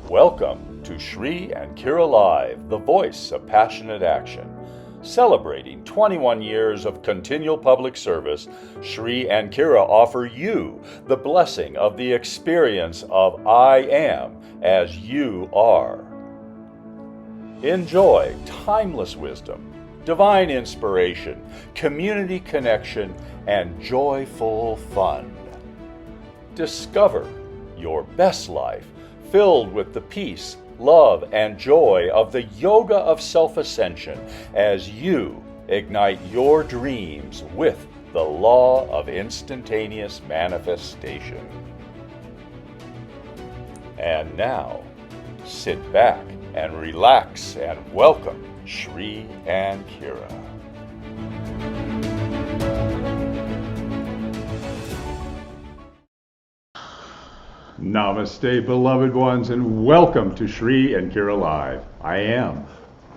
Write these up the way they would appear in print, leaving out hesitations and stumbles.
Welcome to Sri and Kira Live, the voice of passionate action. Celebrating 21 years of continual public service, Sri and Kira offer you the blessing of the experience of I am as you are. Enjoy timeless wisdom, divine inspiration, community connection, and joyful fun. Discover your best life filled with the peace, love, and joy of the yoga of self-ascension as you ignite your dreams with the law of instantaneous manifestation. And now, sit back and relax and welcome Sri and Kira. Namaste, beloved ones, and welcome to Sri and Kira Live. I am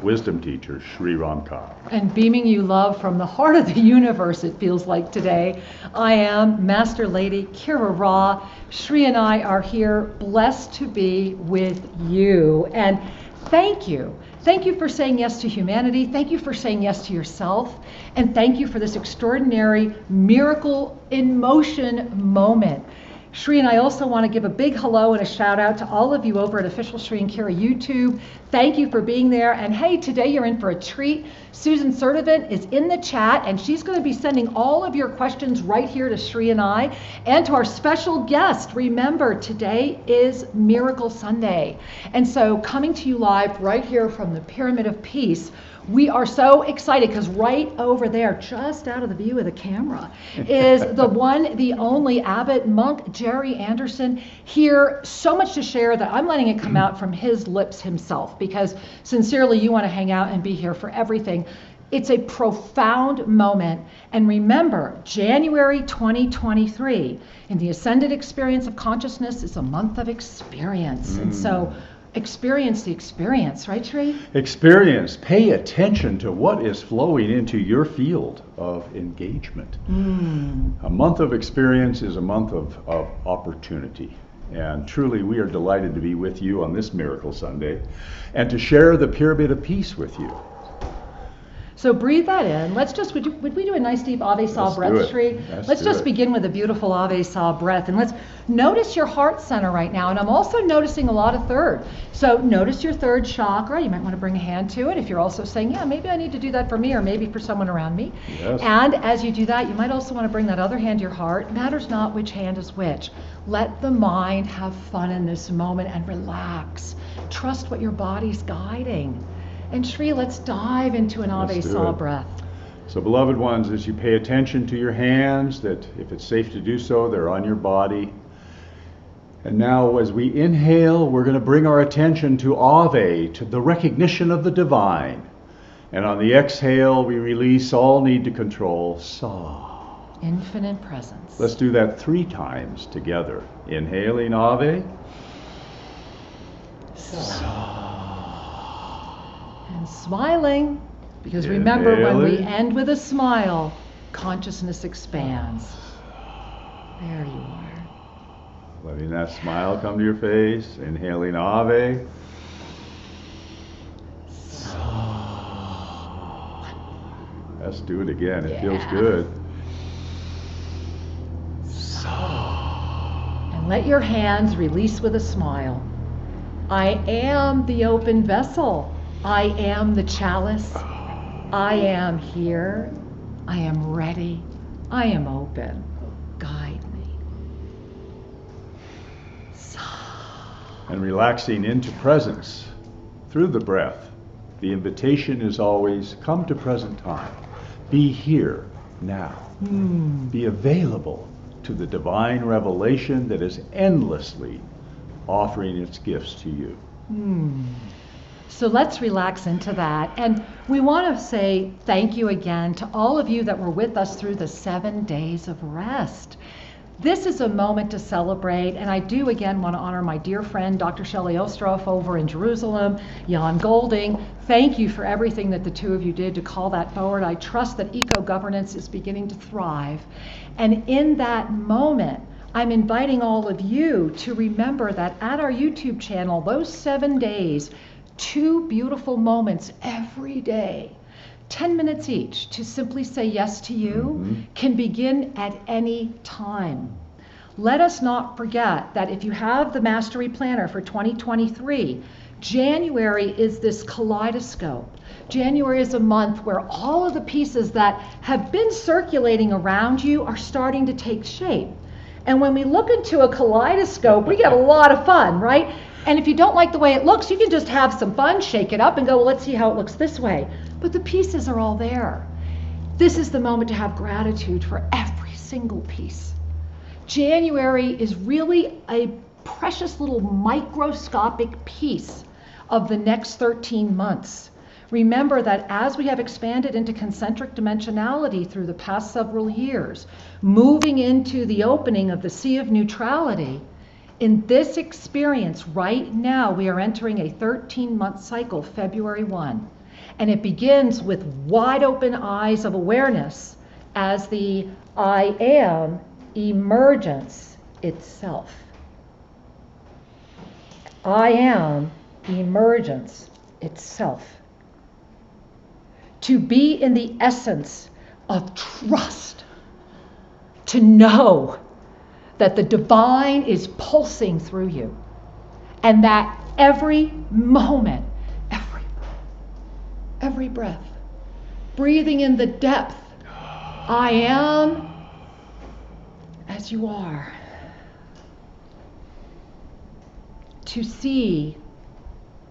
wisdom teacher Sri Ramkar. And beaming you love from the heart of the universe, it feels like today, I am Master Lady Kira Ra. Sri and I are here, blessed to be with you. And thank you. Thank you for saying yes to humanity. Thank you for saying yes to yourself. And thank you for this extraordinary miracle in motion moment. Sri and I also want to give a big hello and a shout out to all of you over at Official Sri and Kira YouTube. Thank you for being there. And hey, today you're in for a treat. Susan Sertivant is in the chat and she's going to be sending all of your questions right here to Sri and I and to our special guest. Remember, today is Miracle Sunday. And so coming to you live right here from the Pyramid of Peace, we are so excited because right over there, just out of the view of the camera, is the one, the only abbot monk, Jerry Anderson, here. So much to share that I'm letting it come out from his lips himself because sincerely you want to hang out and be here for everything. It's a profound moment. And remember, January 2023, in the Ascended Experience of Consciousness, is a month of experience. And so experience the experience, right, Sri? Experience. Pay attention to what is flowing into your field of engagement. A month of experience is a month of opportunity. And truly, we are delighted to be with you on this Miracle Sunday and to share the Pyramid of Peace with you. So breathe that in. Let's just, would we do a nice deep Ave Sa breath, Sri? Let's just begin with a beautiful Ave Sa breath. And let's notice your heart center right now. And I'm also noticing a lot of third. So notice your third chakra. You might want to bring a hand to it if you're also saying, yeah, maybe I need to do that for me or maybe for someone around me. Yes. And as you do that, you might also want to bring that other hand to your heart. Matters not which hand is which. Let the mind have fun in this moment and relax. Trust what your body's guiding. And Sri, let's dive into an Ave Sa breath. So beloved ones, as you pay attention to your hands, that if it's safe to do so, they're on your body. And now as we inhale, we're going to bring our attention to Ave, to the recognition of the divine. And on the exhale, we release all need to control, Sa. Infinite presence. Let's do that 3 times together. Inhaling Ave. Sa. And smiling, because remember, when we end with a smile, consciousness expands. There you are. Letting that smile come to your face. Inhaling Ave. Yes, do it again. It feels good. And let your hands release with a smile. I am the open vessel. I am the chalice. I am here. I am ready. I am open. Guide me. And relaxing into presence through the breath. The invitation is always come to present time. Be here now. Be available to the divine revelation that is endlessly offering its gifts to you. So let's relax into that. And we want to say thank you again to all of you that were with us through the 7 days of rest. This is a moment to celebrate, and I do again want to honor my dear friend, Dr. Shelley Ostroff over in Jerusalem, Jan Golding. Thank you for everything that the two of you did to call that forward. I trust that eco-governance is beginning to thrive. And in that moment, I'm inviting all of you to remember that at our YouTube channel, those 7 days, 2 beautiful moments every day, 10 minutes each, to simply say yes to you can begin at any time. Let us not forget that if you have the Mastery Planner for 2023, January is this kaleidoscope. January is a month where all of the pieces that have been circulating around you are starting to take shape. And when we look into a kaleidoscope, we get a lot of fun, right? And if you don't like the way it looks, you can just have some fun, shake it up and go, well, let's see how it looks this way. But the pieces are all there. This is the moment to have gratitude for every single piece. January is really a precious little microscopic piece of the next 13 months. Remember that as we have expanded into concentric dimensionality through the past several years, moving into the opening of the Sea of Neutrality, in this experience right now, we are entering a 13-month cycle, February 1. And it begins with wide open eyes of awareness as the I am emergence itself. I am emergence itself. To be in the essence of trust, to know that the divine is pulsing through you, and that every moment, every breath, breathing in the depth, I am as you are. To see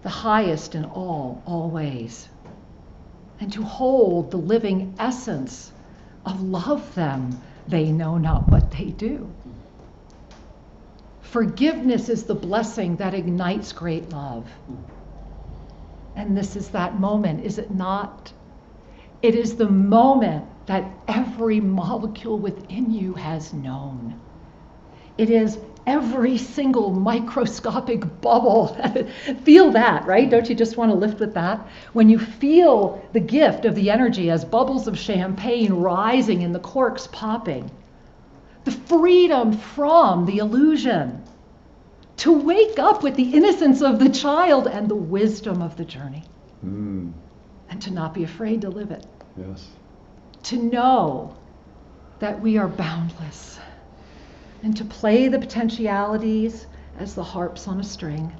the highest in all always, and to hold the living essence of love them, they know not what they do. Forgiveness is the blessing that ignites great love. And this is that moment, is it not? It is the moment that every molecule within you has known. It is every single microscopic bubble. Feel that, right? Don't you just want to lift with that? When you feel the gift of the energy as bubbles of champagne rising and the corks popping, the freedom from the illusion, to wake up with the innocence of the child and the wisdom of the journey, and to not be afraid to live it. Yes. To know that we are boundless, and to play the potentialities as the harps on a string,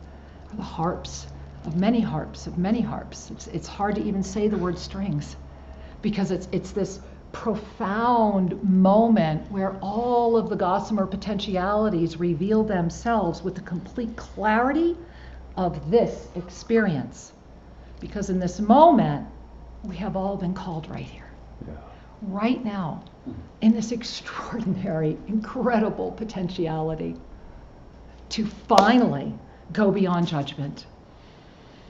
or the harps of many harps, of many harps. It's hard to even say the word strings, because it's this profound moment where all of the gossamer potentialities reveal themselves with the complete clarity of this experience. Because in this moment, we have all been called right here. Yeah. Right now, in this extraordinary, incredible potentiality, to finally go beyond judgment,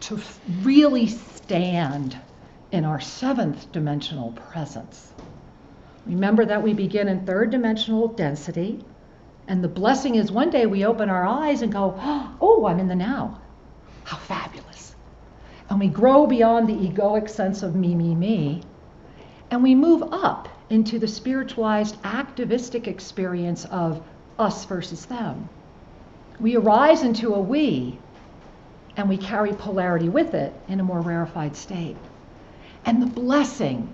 to really stand in our 7th dimensional presence. Remember that we begin in 3rd dimensional density, and the blessing is one day we open our eyes and go, oh, I'm in the now. How fabulous. And we grow beyond the egoic sense of me, and we move up into the spiritualized, activistic experience of us versus them. We arise into a we, and we carry polarity with it in a more rarefied state. And the blessing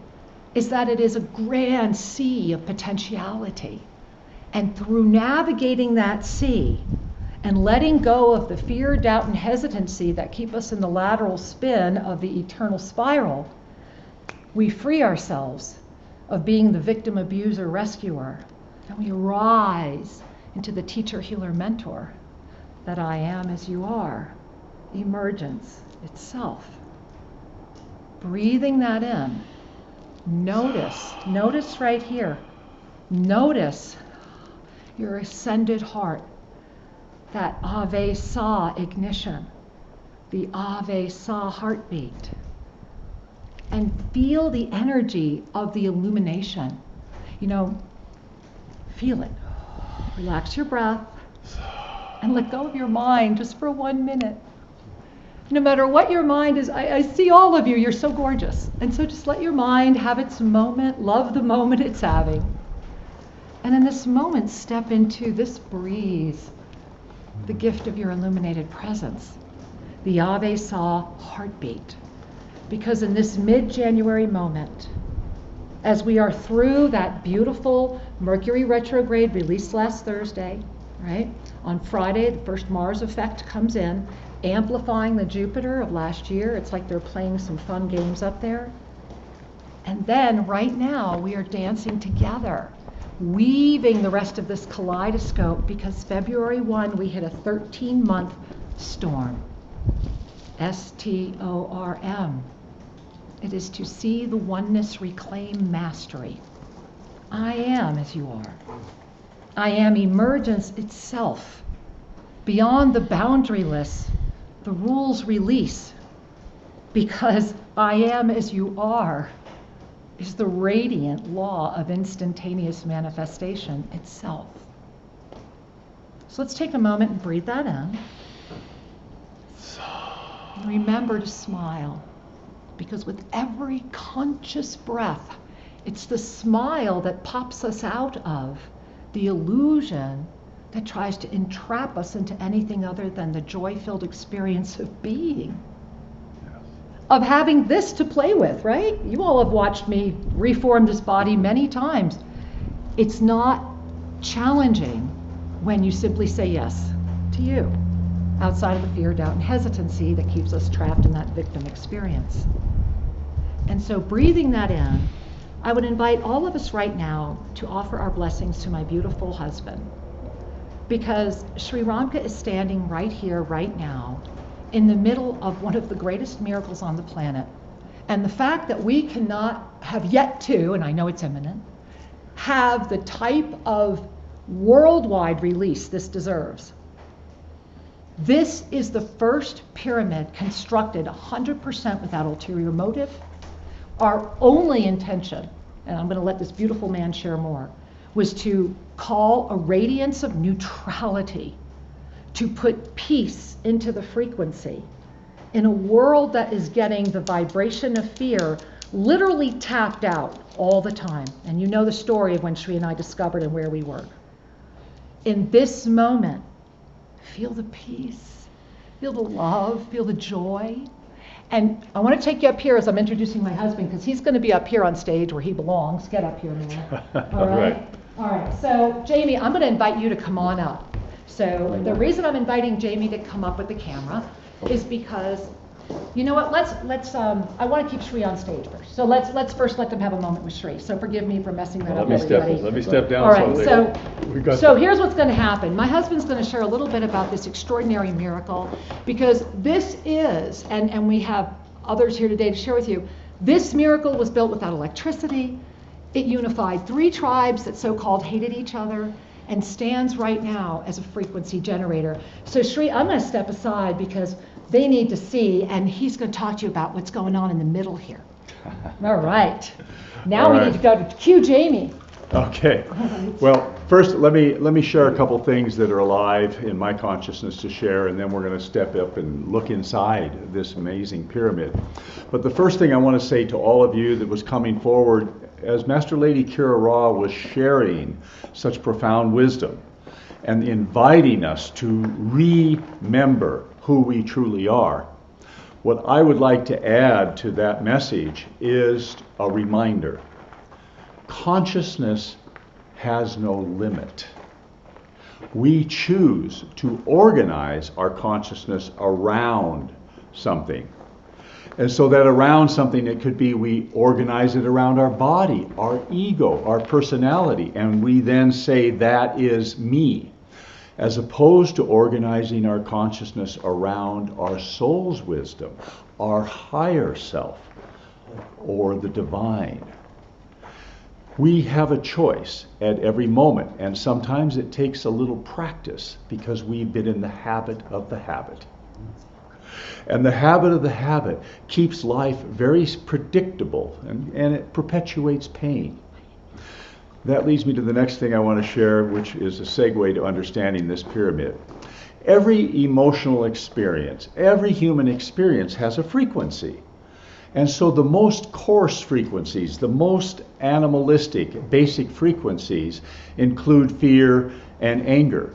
is that it is a grand sea of potentiality. And through navigating that sea and letting go of the fear, doubt, and hesitancy that keep us in the lateral spin of the eternal spiral, we free ourselves of being the victim, abuser, rescuer, and we rise into the teacher, healer, mentor that I am as you are, emergence itself. Breathing that in, notice right here, notice your ascended heart, that Ave Sa ignition, the Ave Sa heartbeat, and feel the energy of the illumination. You know, feel it. Relax your breath and let go of your mind just for 1 minute. No matter what your mind is, I see all of you, you're so gorgeous. And so just let your mind have its moment, love the moment it's having. And in this moment, step into this breeze, the gift of your illuminated presence, the Ave Sa heartbeat. Because in this mid-January moment, as we are through that beautiful Mercury retrograde released last Thursday, right? On Friday, the first Mars effect comes in, amplifying the Jupiter of last year. It's like they're playing some fun games up there. And then right now, we are dancing together, weaving the rest of this kaleidoscope, because February 1, we hit a 13-month storm. S.T.O.R.M. It is to see the oneness reclaim mastery. I am as you are. I am emergence itself. Beyond the boundaryless, the rules release. Because I am as you are is the radiant law of instantaneous manifestation itself. So let's take a moment and breathe that in. And remember to smile, because with every conscious breath, it's the smile that pops us out of the illusion that tries to entrap us into anything other than the joy-filled experience of being. Of having this to play with, right? You all have watched me reform this body many times. It's not challenging when you simply say yes to you, outside of the fear, doubt, and hesitancy that keeps us trapped in that victim experience. And so breathing that in, I would invite all of us right now to offer our blessings to my beautiful husband. Because Sri Ramka is standing right here, right now, in the middle of one of the greatest miracles on the planet. And the fact that we cannot have yet to, and I know it's imminent, have the type of worldwide release this deserves. This is the first pyramid constructed 100% without ulterior motive. Our only intention, and I'm going to let this beautiful man share more, was to call a radiance of neutrality, to put peace into the frequency in a world that is getting the vibration of fear literally tapped out all the time. And you know the story of when Sri and I discovered and where we were. In this moment, feel the peace, feel the love, feel the joy. And I want to take you up here as I'm introducing my husband, because he's going to be up here on stage where he belongs. Get up here, man. All right? All right. So, Jamie, I'm going to invite you to come on up. So the reason I'm inviting Jamie to come up with the camera is because, you know what, let's I want to keep Sri on stage first. So let's first let them have a moment with Sri. So forgive me for messing that up, everybody. Let me step down. All right, so here's what's going to happen. My husband's going to share a little bit about this extraordinary miracle, because this is, and we have others here today to share with you, this miracle was built without electricity. It unified 3 tribes that so-called hated each other, and stands right now as a frequency generator. So Sri, I'm going to step aside because they need to see, and he's going to talk to you about what's going on in the middle here. All right. Now we need to go to cue Jamie. Okay. Well, first let me share a couple things that are alive in my consciousness to share, and then we're going to step up and look inside this amazing pyramid. But the first thing I want to say to all of you that was coming forward as Master Lady Kira Ra was sharing such profound wisdom and inviting us to remember who we truly are, what I would like to add to that message is a reminder consciousness has no limit. We choose to organize our consciousness around something. And so that around something, it could be we organize it around our body, our ego, our personality, and we then say that is me, as opposed to organizing our consciousness around our soul's wisdom, our higher self, or the divine. We have a choice at every moment, and sometimes it takes a little practice because we've been in the habit of the habit. And the habit of the habit keeps life very predictable, and it perpetuates pain. That leads me to the next thing I want to share, which is a segue to understanding this pyramid. Every emotional experience, every human experience has a frequency. And so the most coarse frequencies, the most animalistic, basic frequencies include fear and anger,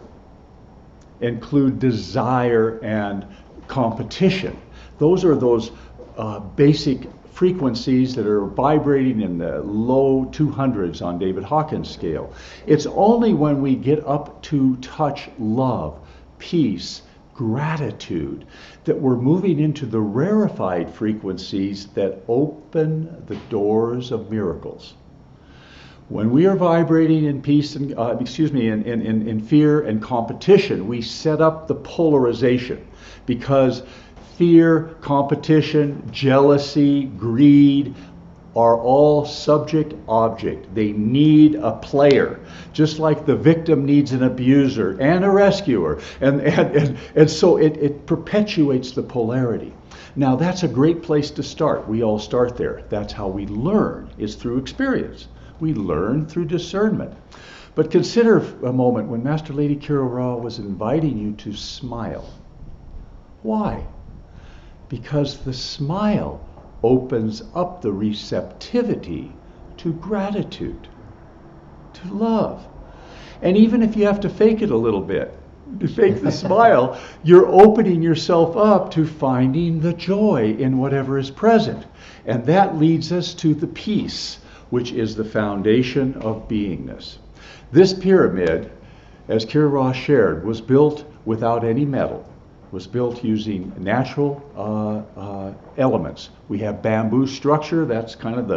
include desire and competition. Those are those basic frequencies that are vibrating in the low 200s on David Hawkins' scale. It's only when we get up to touch love, peace, gratitude, that we're moving into the rarefied frequencies that open the doors of miracles. When we are vibrating in peace and in fear and competition, we set up the polarization, because fear, competition, jealousy, greed are all subject-object. They need a player, just like the victim needs an abuser and a rescuer. And so it perpetuates the polarity. Now that's a great place to start. We all start there. That's how we learn, is through experience. We learn through discernment. But consider a moment when Master Lady Kira Ra was inviting you to smile. Why? Because the smile opens up the receptivity to gratitude, to love. And even if you have to fake it a little bit, to fake the smile, you're opening yourself up to finding the joy in whatever is present. And that leads us to the peace, which is the foundation of beingness. This pyramid, as Kira Ra shared, was built without any metal. Was built using natural elements. We have bamboo structure, that's kind of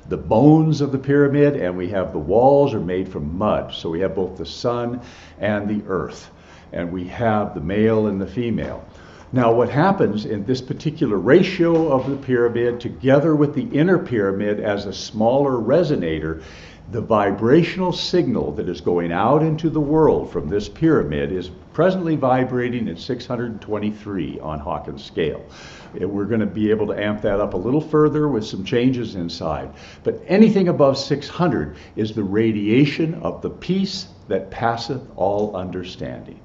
the bones of the pyramid, and we have the walls are made from mud. So we have both the sun and the earth, and we have the male and the female. Now what happens in this particular ratio of the pyramid, together with the inner pyramid as a smaller resonator, the vibrational signal that is going out into the world from this pyramid is presently vibrating at 623 on Hawkins' scale. We're going to be able to amp that up a little further with some changes inside. But anything above 600 is the radiation of the peace that passeth all understanding.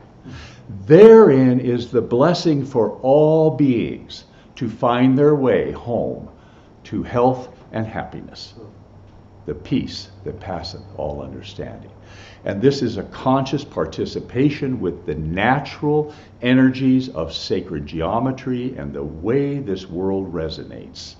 Therein is the blessing for all beings to find their way home to health and happiness. The peace that passeth all understanding. And this is a conscious participation with the natural energies of sacred geometry and the way this world resonates.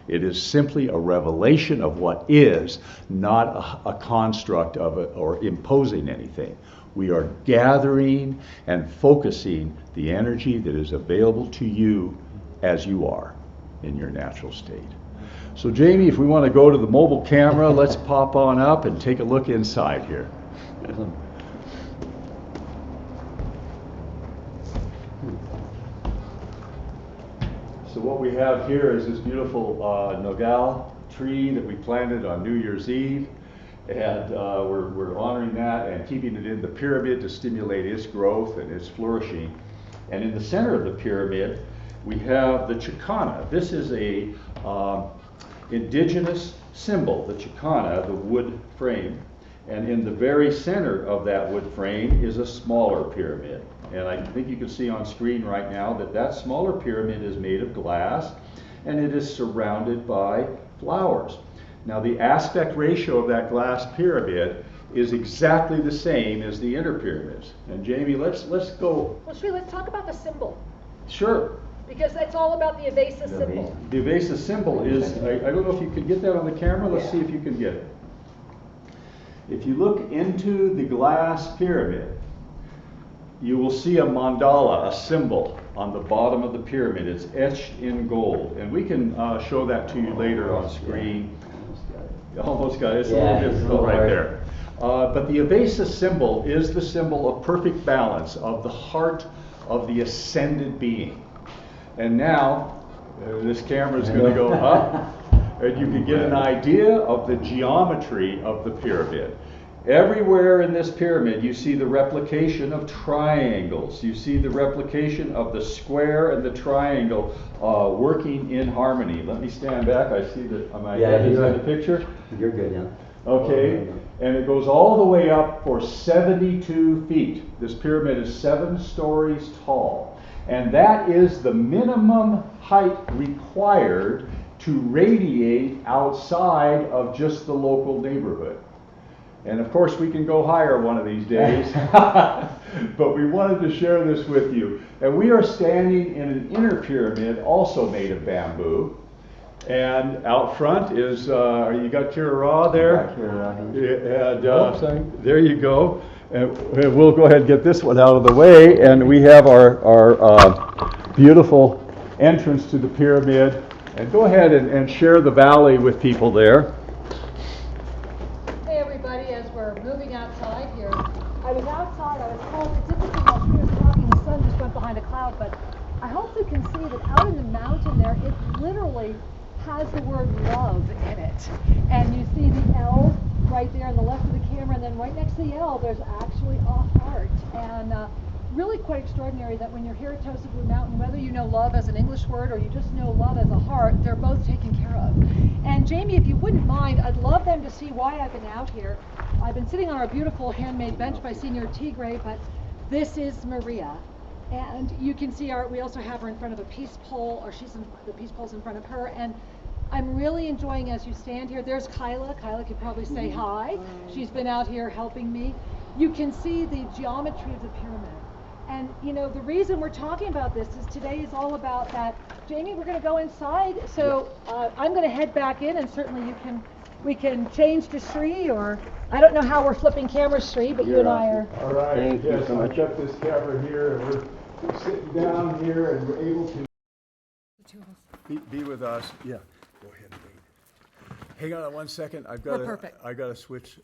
It is simply a revelation of what is, not a construct of it or imposing anything. We are gathering and focusing the energy that is available to you as you are in your natural state. So Jamie, if we want to go to the mobile camera, let's pop on up and take a look inside here. So what we have here is this beautiful nogal tree that we planted on New Year's Eve, and we're honoring that and keeping it in the pyramid to stimulate its growth and its flourishing. And in the center of the pyramid, we have the Chicana. This is a indigenous symbol, the Chicana, the wood frame. And in the very center of that wood frame is a smaller pyramid. And I think you can see on screen right now that that smaller pyramid is made of glass, and it is surrounded by flowers. Now the aspect ratio of that glass pyramid is exactly the same as the inner pyramids. And Jamie, let's go. Well, Sri, let's talk about the symbol. Sure. Because that's all about the evasive symbol. The evasive symbol is, I don't know if you can get that on the camera. Let's see if you can get it. If you look into the glass pyramid, you will see a mandala, a symbol, on the bottom of the pyramid. It's etched in gold. And we can show that to you later on screen. Almost got it. It's a little difficult right there. But the Avesa symbol is the symbol of perfect balance, of the heart of the ascended being. And now, this camera is going to go up, and you can get an idea of the geometry of the pyramid. Everywhere in this pyramid, you see the replication of triangles. You see the replication of the square and the triangle working in harmony. Let me stand back. I see that my head is in the picture. You're good, yeah. Okay, and it goes all the way up for 72 feet. This pyramid is 7 stories tall. And that is the minimum height required to radiate outside of just the local neighborhood. And of course, we can go higher one of these days, but we wanted to share this with you. And we are standing in an inner pyramid, also made of bamboo. And out front is, you got Kira Ra there? And there you go. And we'll go ahead and get this one out of the way. And we have our beautiful entrance to the pyramid. And go ahead and share the valley with people there. Moving outside here. I was outside, I was told, it's interesting while she was talking, the sun just went behind a cloud, but I hope you can see that out in the mountain there, it literally has the word love in it. And you see the L right there on the left of the camera, and then right next to the L, there's actually a heart. And really quite extraordinary that when you're here at Tosa Blue Mountain, whether you know love as an English word or you just know love as a heart, they're both taken care of. And Jamie, if you wouldn't mind, I'd love them to see why I've been out here. I've been sitting on our beautiful handmade bench by Senior Tigre, but this is Maria. And you can see we also have her in front of a peace pole, or the peace pole's in front of her. And I'm really enjoying as you stand here. There's Kyla. Kyla could probably say hi. She's been out here helping me. You can see the geometry of the pyramid. And you know, the reason we're talking about this is today is all about that. Jamie, we're going to go inside. So I'm going to head back in, and certainly we can change to Sri, or I don't know how we're flipping cameras, Sri, but you and I are. All right. Thank you so much. I've got this camera here, and we're sitting down here, and we're able to be with us. Yeah. Go ahead and wait. Hang on 1 second. I got to switch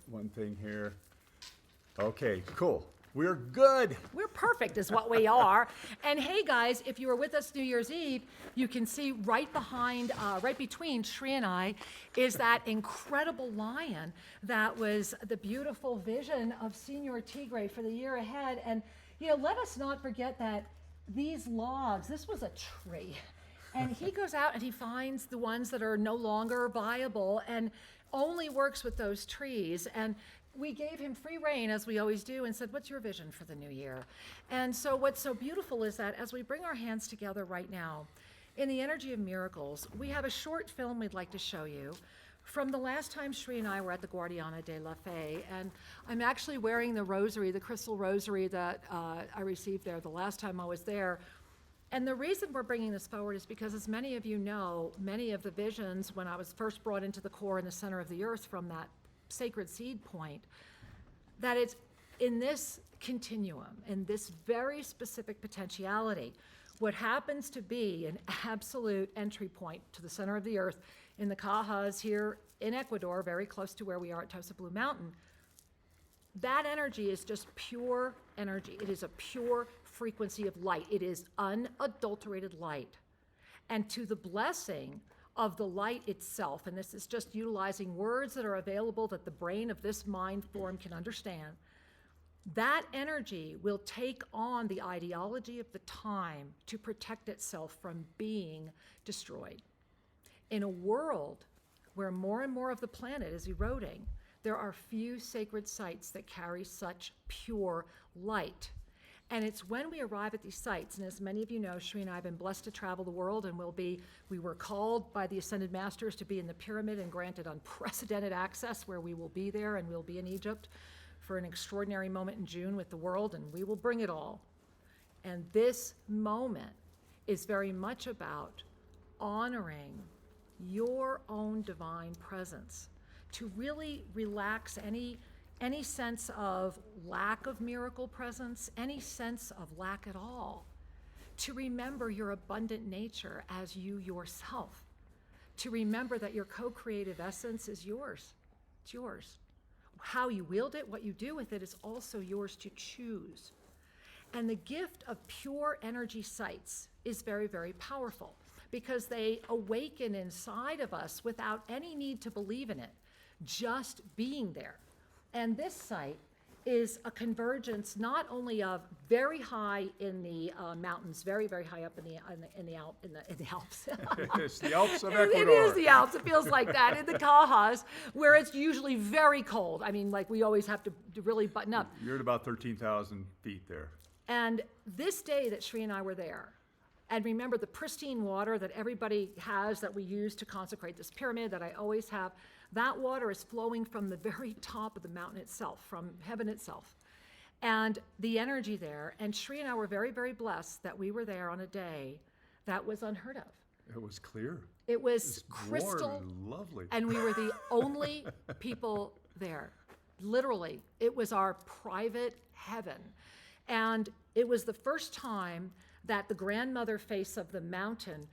one thing here. Okay. Cool. We're good. We're perfect is what we are. And hey guys, if you were with us New Year's Eve, you can see right between Sri and I is that incredible lion that was the beautiful vision of Senior Tigre for the year ahead. And you know, let us not forget that these logs, this was a tree. And he goes out and he finds the ones that are no longer viable and only works with those trees. And we gave him free rein, as we always do, and said, what's your vision for the new year? And so what's so beautiful is that as we bring our hands together right now, in the energy of miracles, we have a short film we'd like to show you from the last time Sri and I were at the Guardiana de la Fe. And I'm actually wearing the rosary, the crystal rosary that I received there the last time I was there. And the reason we're bringing this forward is because, as many of you know, many of the visions when I was first brought into the core in the center of the earth from that sacred seed point, that it's in this continuum, in this very specific potentiality, what happens to be an absolute entry point to the center of the earth in the Cajas here in Ecuador, very close to where we are at Tosa Blue Mountain, that energy is just pure energy. It is a pure frequency of light. It is unadulterated light. And to the blessing of the light itself, and this is just utilizing words that are available that the brain of this mind form can understand, that energy will take on the ideology of the time to protect itself from being destroyed. In a world where more and more of the planet is eroding, there are few sacred sites that carry such pure light. And it's when we arrive at these sites, and as many of you know, Sri and I have been blessed to travel the world, and we were called by the Ascended Masters to be in the pyramid and granted unprecedented access where we will be there, and we'll be in Egypt for an extraordinary moment in June with the world, and we will bring it all. And this moment is very much about honoring your own divine presence, to really relax any sense of lack of miracle presence, any sense of lack at all, to remember your abundant nature as you yourself, to remember that your co-creative essence is yours. It's yours. How you wield it, what you do with it is also yours to choose. And the gift of pure energy sights is very, very powerful because they awaken inside of us without any need to believe in it, just being there. And this sight is a convergence not only of very high in the mountains, very, very high up in the Alps. It's the Alps of It Ecuador. is the Alps. It feels like that. In the Cajas, where it's usually very cold. I mean, like we always have to really button up. You're at about 13,000 feet there. And this day that Sri and I were there, and remember the pristine water that everybody has that we use to consecrate this pyramid that I always have, that water is flowing from the very top of the mountain itself, from heaven itself. And the energy there, and Sri and I were very, very blessed that we were there on a day that was unheard of. It was clear. It was crystal, warm and lovely. and we were the only people there. Literally, it was our private heaven. And it was the first time that the grandmother face of the mountain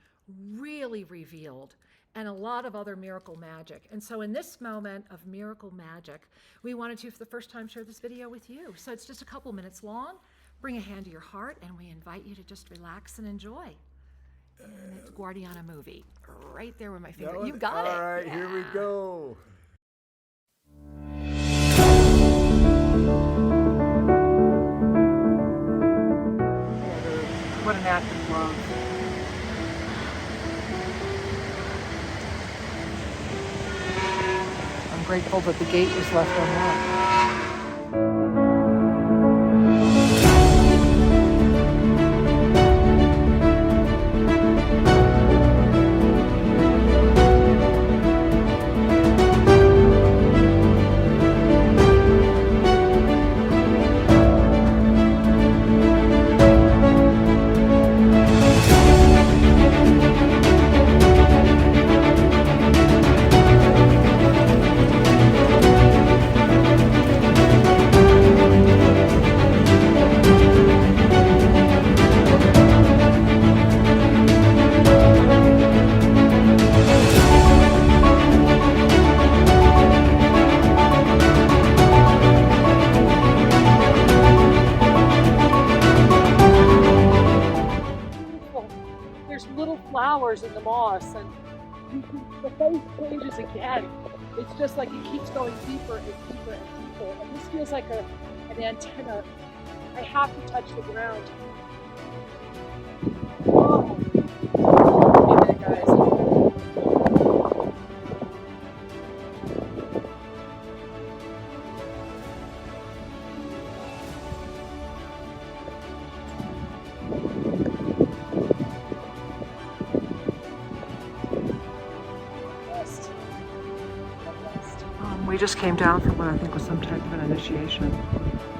really revealed, and a lot of other miracle magic. And so in this moment of miracle magic, we wanted to, for the first time, share this video with you. So it's just a couple minutes long. Bring a hand to your heart, and we invite you to just relax and enjoy. And it's Guardiana movie, right there with my finger. You got it. All right, here we go. What an act of love. I'm grateful that the gate was left unlocked. There's little flowers in the moss, and the face changes again. It's just like it keeps going deeper and deeper and deeper. And this feels like an antenna. I have to touch the ground. Oh. Wait a minute, guys. We just came down from what I think was some type of an initiation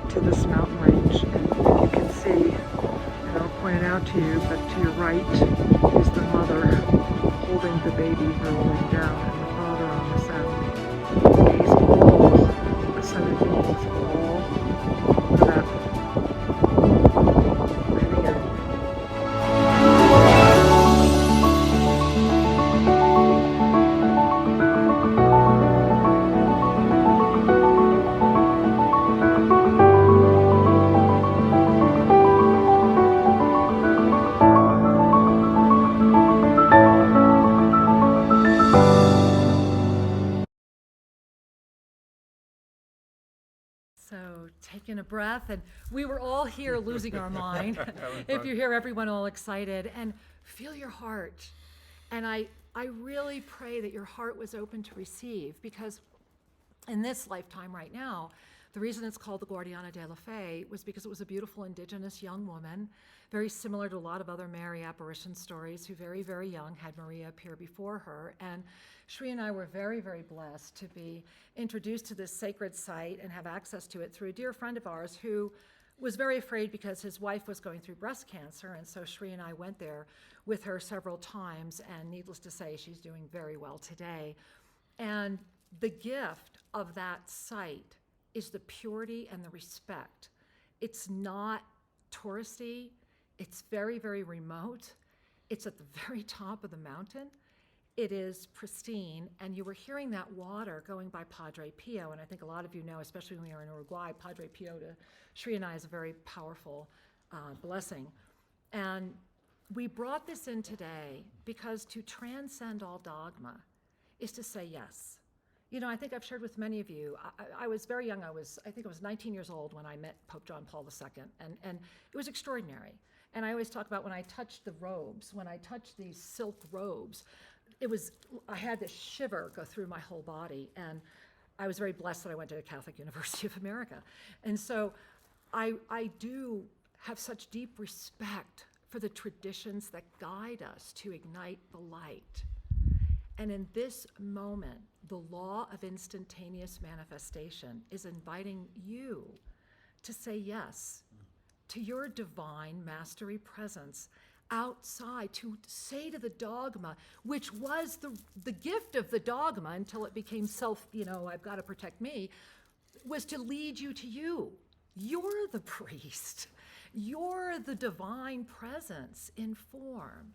to this mountain range, and if you can see, and I'll point it out to you, but to your right is the mother holding the baby rolling down, and the father on the sand. These all ascended beings, all for that breathing in. So taking a breath, and we were all here losing our mind. If you hear everyone all excited, and feel your heart. And I really pray that your heart was open to receive, because in this lifetime right now, the reason it's called the Guardiana de la Fe was because it was a beautiful indigenous young woman, very similar to a lot of other Mary apparition stories, who very, very young had Maria appear before her. And Sri and I were very, very blessed to be introduced to this sacred site and have access to it through a dear friend of ours who was very afraid because his wife was going through breast cancer. And so Sri and I went there with her several times, and needless to say, she's doing very well today. And the gift of that site is the purity and the respect. It's not touristy. It's very, very remote. It's at the very top of the mountain. It is pristine, and you were hearing that water going by Padre Pio, and I think a lot of you know, especially when we were in Uruguay, Padre Pio to Sri and I is a very powerful blessing. And we brought this in today because to transcend all dogma is to say yes. You know, I think I've shared with many of you, I was very young. I think I was 19 years old when I met Pope John Paul II, and it was extraordinary. And I always talk about when I touched the robes, when I touched these silk robes, I had this shiver go through my whole body. And I was very blessed that I went to the Catholic University of America. And so I do have such deep respect for the traditions that guide us to ignite the light. And in this moment, the law of instantaneous manifestation is inviting you to say yes to your divine mastery presence outside, to say to the dogma, which was the gift of the dogma until it became I've got to protect me, was to lead you to you. You're the priest. You're the divine presence in form.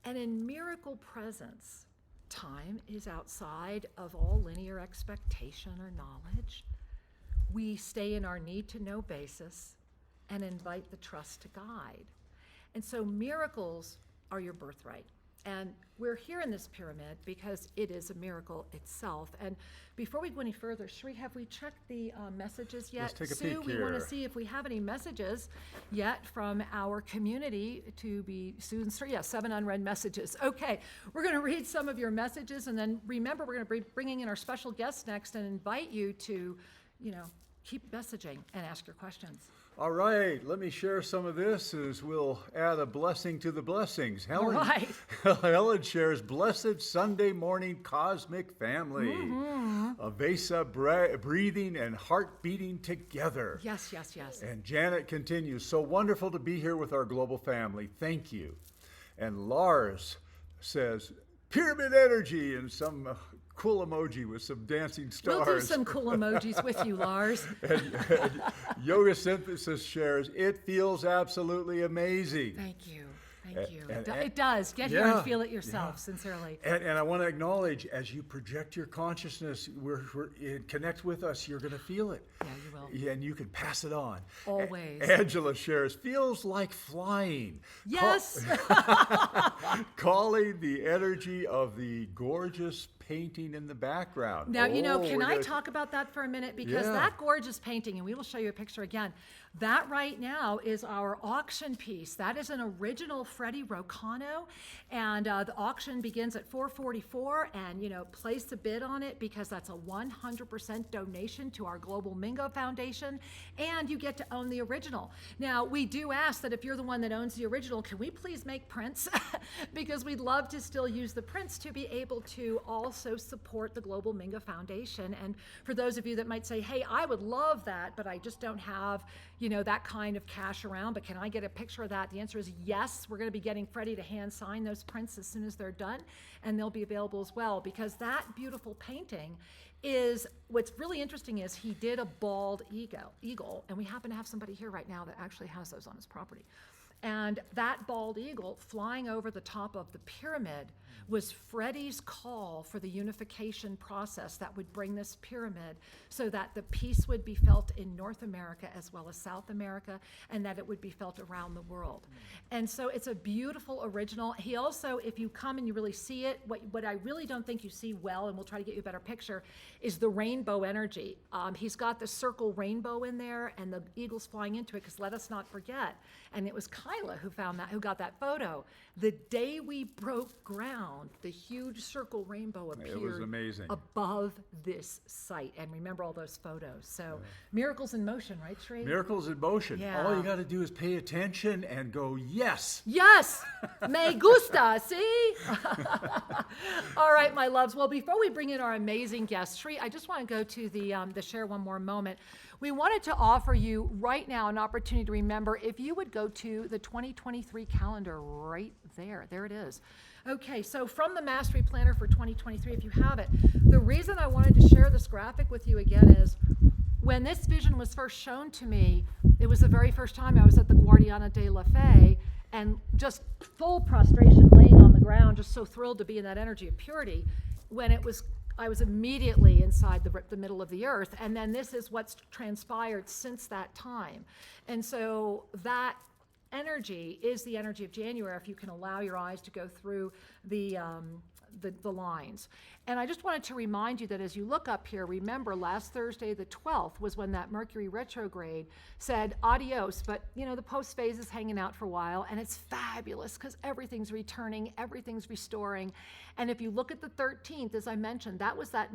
And in miracle presence, time is outside of all linear expectation or knowledge. We stay in our need to know basis and invite the trust to guide. And so miracles are your birthright. And we're here in this pyramid because it is a miracle itself. And before we go any further, Shri, have we checked the messages yet? Let's take a Sue, peek we here. want to see if we have any messages yet from our community to be Sue and Sri. Yeah, 7 unread messages. Okay, we're going to read some of your messages, and then remember, we're going to be bringing in our special guest next and invite you to, keep messaging and ask your questions. All right, let me share some of this as we'll add a blessing to the blessings. Helen, All right. Helen shares, blessed Sunday morning cosmic family. Avesa breathing and heart beating together. Yes. And Janet continues, so wonderful to be here with our global family. Thank you. And Lars says, pyramid energy, and some cool emoji with some dancing stars. We'll do some cool emojis with you, Lars. and Yoga Synthesis shares, it feels absolutely amazing. Thank you. It does. Get here and feel it yourself, sincerely. And I want to acknowledge, as you project your consciousness, connect with us, you're going to feel it. Yeah, you will. Yeah, and you can pass it on. Always. Angela shares, feels like flying. Yes. Calling the energy of the gorgeous painting in the background. Now, can I talk about that for a minute? Because that gorgeous painting, and we will show you a picture again, that right now is our auction piece. That is an original Freddie Rocano, and the auction begins at $444, and, place a bid on it because that's a 100% donation to our Global Mingo Foundation, and you get to own the original. Now, we do ask that if you're the one that owns the original, can we please make prints? Because we'd love to still use the prints to be able to also support the Global Mingo Foundation. And for those of you that might say, hey, I would love that, but I just don't have, that kind of cash around, but can I get a picture of that? The answer is yes. We're going to be getting Freddie to hand sign those prints as soon as they're done, and they'll be available as well, because that beautiful painting is, what's really interesting is he did a bald eagle, and we happen to have somebody here right now that actually has those on his property. And that bald eagle flying over the top of the pyramid was Freddie's call for the unification process that would bring this pyramid so that the peace would be felt in North America as well as South America, and that it would be felt around the world. And so it's a beautiful original. He also, if you come and you really see it, what I really don't think you see well, and we'll try to get you a better picture, is the rainbow energy. He's got the circle rainbow in there, and the eagle's flying into it, because let us not forget, and it was Kyla who got that photo. The day we broke ground, the huge circle rainbow appeared. It was amazing. Above this site. And remember all those photos. So miracles in motion, right, Sri? Miracles in motion. Yeah. All you got to do is pay attention and go, yes. Yes. Me gusta, see? All right, my loves. Well, before we bring in our amazing guest, Sri, I just want to go to the share one more moment. We wanted to offer you right now an opportunity to remember, if you would go to the 2023 calendar right there. There it is. Okay, so from the Mastery Planner for 2023, if you have it, the reason I wanted to share this graphic with you again is when this vision was first shown to me, it was the very first time I was at the Guardiana de la Fe, and just full prostration, laying on the ground, just so thrilled to be in that energy of purity, when I was immediately inside the middle of the earth, and then this is what's transpired since that time. And so that energy is the energy of January, if you can allow your eyes to go through the lines. And I just wanted to remind you that as you look up here, remember last Thursday the 12th was when that Mercury retrograde said adios, but the post phase is hanging out for a while, and it's fabulous because everything's returning, everything's restoring. And if you look at the 13th, as I mentioned, that was that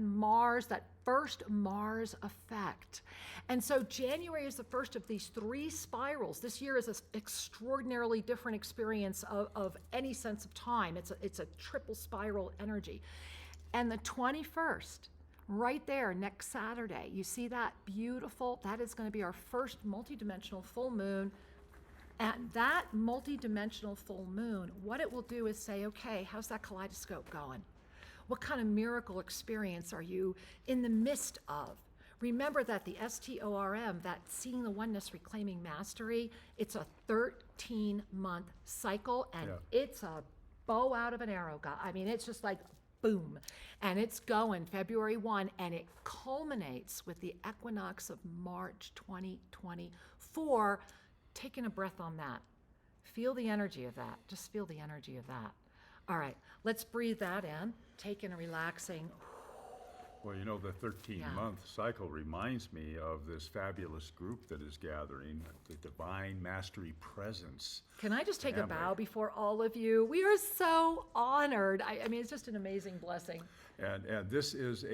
first Mars effect. And so January is the first of these 3 spirals. This year is an extraordinarily different experience of any sense of time. It's a triple spiral energy. And the 21st, right there, next Saturday, you see that beautiful, that is going to be our first multidimensional full moon. And that multidimensional full moon, what it will do is say, okay, how's that kaleidoscope going? What kind of miracle experience are you in the midst of? Remember that the S.T.O.R.M, that Seeing the Oneness, Reclaiming Mastery, it's a 13-month cycle, and it's a bow out of an arrow. I mean, it's just like boom. And it's going February 1, and it culminates with the equinox of March 2024. Taking a breath on that. Feel the energy of that. Just feel the energy of that. All right, let's breathe that in. Taking a relaxing. Well, the 13-month cycle reminds me of this fabulous group that is gathering, the Divine Mastery Presence. Can I just take a bow before all of you? We are so honored. I mean, it's just an amazing blessing. And this is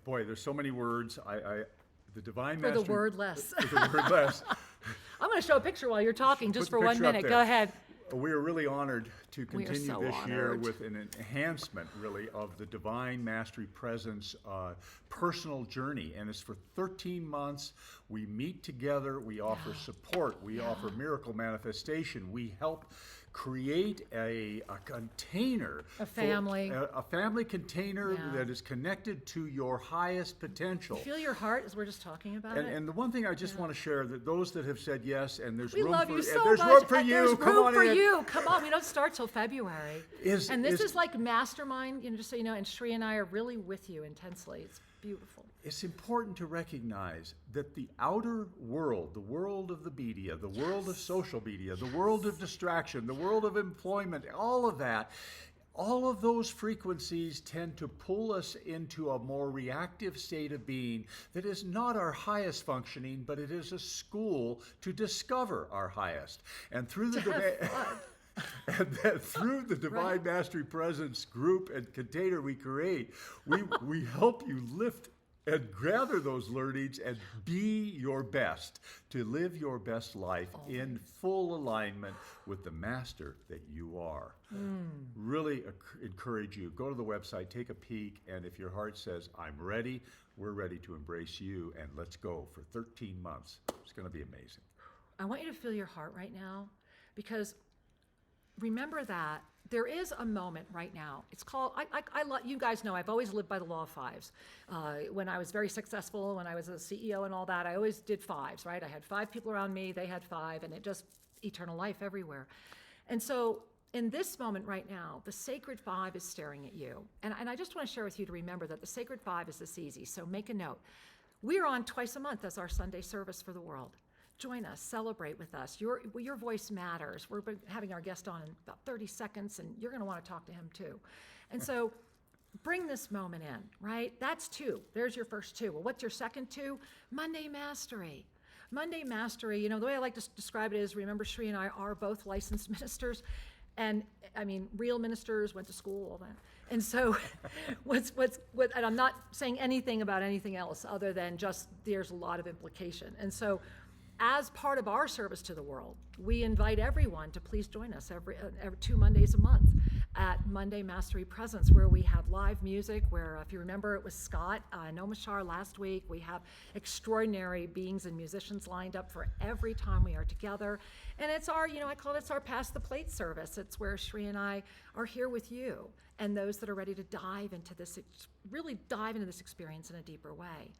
boy, there's so many words. The Divine For Mastery. the word less. For the word less. I'm going to show a picture while you're talking, just Put for the 1 picture up minute. there. Go ahead. We are really honored to continue so this year honored. with an enhancement, really, of the Divine Mastery Presence personal journey. And it's for 13 months. We meet together. We offer support. We offer miracle manifestation. We help create a container. A family. A family container that is connected to your highest potential. Feel your heart as we're just talking about it. And the one thing I just want to share, that those that have said yes, and there's We room love for you so there's much. room for and you. There's Come room on for in. you. Come on, we don't start till February. Is This like mastermind, just so you know, and Shri and I are really with you intensely. It's beautiful. It's important to recognize that the outer world, the world of the media, the world of social media, the world of distraction, the world of employment, all of that, all of those frequencies tend to pull us into a more reactive state of being that is not our highest functioning, but it is a school to discover our highest. And through through the Divine Mastery Presence group and container we create, we help you lift and gather those learnings and be your best, to live your best life in full alignment with the master that you are. Really encourage you. Go to the website, take a peek, and if your heart says, I'm ready, we're ready to embrace you, and let's go for 13 months. It's going to be amazing. I want you to feel your heart right now, because remember that there is a moment right now. It's called, you guys know, I've always lived by the law of fives. When I was very successful, when I was a CEO and all that, I always did fives, right? I had 5 people around me, they had 5, and it just, eternal life everywhere. And so in this moment right now, the sacred 5 is staring at you. And I just want to share with you to remember that the sacred 5 is this easy. So make a note. We're on twice a month as our Sunday service for the world. Join us, celebrate with us. Your voice matters. We're having our guest on in about 30 seconds, and you're going to want to talk to him too. And so bring this moment in, right? That's 2. There's your first 2. Well, what's your second 2? Monday Mastery. Monday Mastery, the way I like to describe it is, remember, Shri and I are both licensed ministers. And I mean, real ministers, went to school, all that. And so and I'm not saying anything about anything else other than just there's a lot of implication. And so as part of our service to the world, we invite everyone to please join us every 2 Mondays a month. at Monday Mastery Presence, where we have live music, where if you remember it was Scott Nomashar last week. We have extraordinary beings and musicians lined up for every time we are together. And it's our, I call it our Pass the Plate service. It's where Shri and I are here with you and those that are ready to dive into this, really dive into this experience in a deeper way.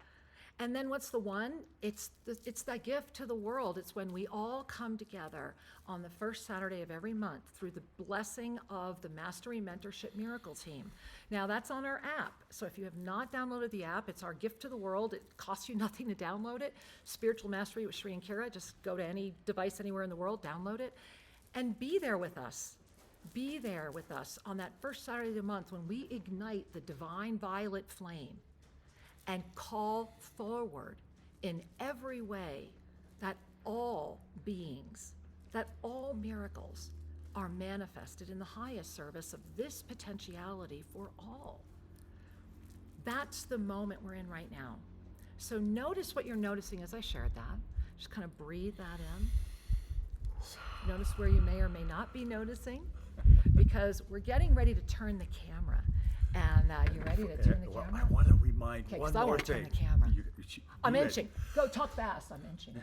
And then what's the one? It's that gift to the world. It's when we all come together on the first Saturday of every month through the blessing of the Mastery Mentorship Miracle Team. Now that's on our app. So if you have not downloaded the app, it's our gift to the world. It costs you nothing to download it. Spiritual Mastery with Shri and Kira. Just go to any device anywhere in the world, download it, and be there with us. Be there with us on that first Saturday of the month when we ignite the divine violet flame and call forward in every way that all beings, that all miracles are manifested in the highest service of this potentiality for all. That's the moment we're in right now. So notice what you're noticing as I shared that. Just kind of breathe that in. Notice where you may or may not be noticing, because we're getting ready to turn the camera. And you ready to turn the camera? I want to remind Okay, one 'cause I more want to thing. turn the camera. I'm ready? inching. Go talk fast. I'm inching.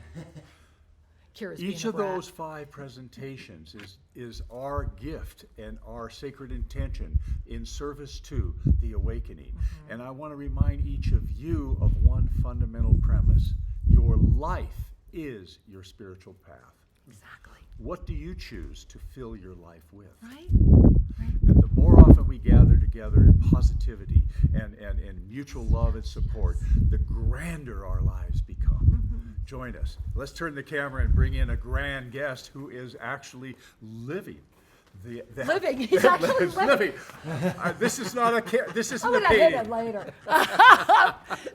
Kira's being Each a of brat. those 5 presentations is our gift and our sacred intention in service to the awakening. And I want to remind each of you of one fundamental premise. Your life is your spiritual path. Exactly. What do you choose to fill your life with? Right? And the more often we gather together in positivity and mutual love and support, the grander our lives become. Join us. Let's turn the camera and bring in a grand guest who is actually living. Living. He's actually living. This is not a this isn't I'm a going to hit painting. it later.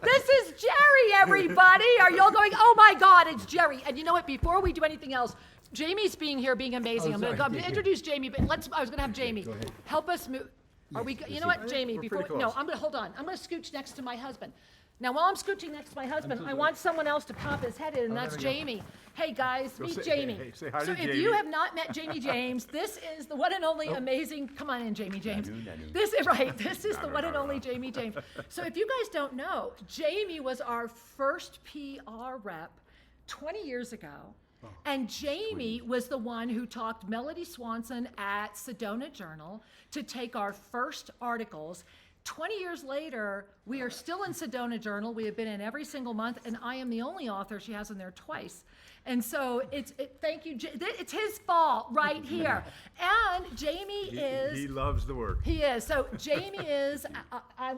This is Jerry, everybody. Are you all going, oh my God, it's Jerry. And you know what? Before we do anything else, Jamie's being here, being amazing. I'm going to introduce Jamie, but I was going to have Jamie help us move. Are we? You know what, Jamie? We're Before pretty no, close. I'm going to hold on. I'm going to scooch next to my husband. Now, while I'm scooching next to my husband, I want someone else to pop his head in, and that's Jamie. Hey guys, meet Jamie. hey, say hi So to if Jamie. you have not met Jamie James, this is the one and only amazing. Come on in, Jamie James. This is right. This is the one and only Jamie James. So if you guys don't know, Jamie was our first PR rep 20 years ago. And Jamie was the one who talked Melody Swanson at Sedona Journal to take our first articles. 20 years later, we are still in Sedona Journal. We have been in every single month, and I am the only author she has in there twice. And so thank you. It's his fault right here. And Jamie is. He loves the work. He is. So Jamie is,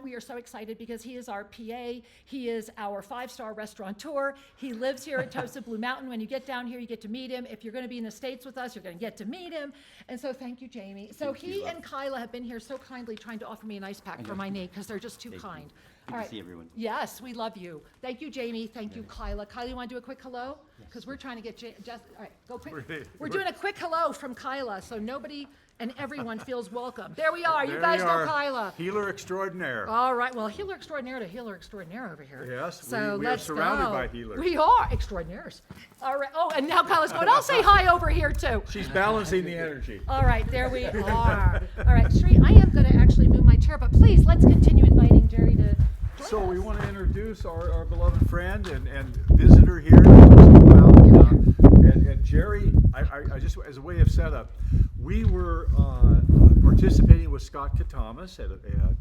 we are so excited because he is our PA. He is our 5-star restaurateur. He lives here at Tosa Blue Mountain. When you get down here, you get to meet him. If you're going to be in the States with us, you're going to get to meet him. And so thank you, Jamie. So he and Kyla have been here so kindly trying to offer me an ice pack for my knee because they're just too kind. Good to see everyone. Yes, we love you. Thank you, Jamie. Thank you, Kyla. Kyla, you want to do a quick hello? Because we're trying to get All right, go quick. We're doing a quick hello from Kyla, so nobody and everyone feels welcome. There we are. You There guys we know are. Kyla. Healer extraordinaire. All right. Well, healer extraordinaire to healer extraordinaire over here. Yes, So we are let's surrounded go. by healers. We are extraordinaires. All right. Oh, and now Kyla's going, I'll say hi over here too. She's balancing the energy. All right, there we are. All right, Sri, I am going to actually move my chair, but please, let's continue inviting Jerry to join So us. we want to introduce our beloved friend and visitor here. And Jerry, I just, as a way of setup, we were participating with Scott Katamas at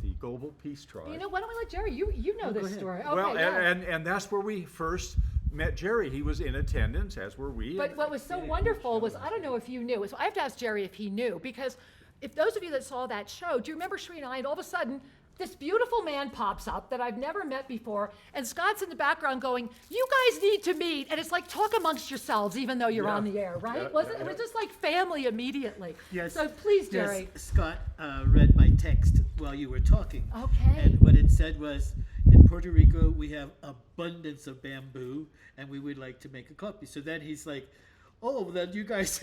the Global Peace Tribe. You know, why don't we let Jerry, you know this story. Okay, Well, yeah. and that's where we first met Jerry. He was in attendance, as were we. But what was so wonderful was, I don't know if you knew, so I have to ask Jerry if he knew, because if those of you that saw that show, do you remember Sri and I, and all of a sudden, this beautiful man pops up that I've never met before, and Scott's in the background going, you guys need to meet, and it's like, talk amongst yourselves, even though you're on the air, right? It was just like family immediately. Yes. So please, Jerry. Yes, Scott read my text while you were talking. Okay. And what it said was, in Puerto Rico, we have abundance of bamboo, and we would like to make a copy. So then he's like, oh, then you guys.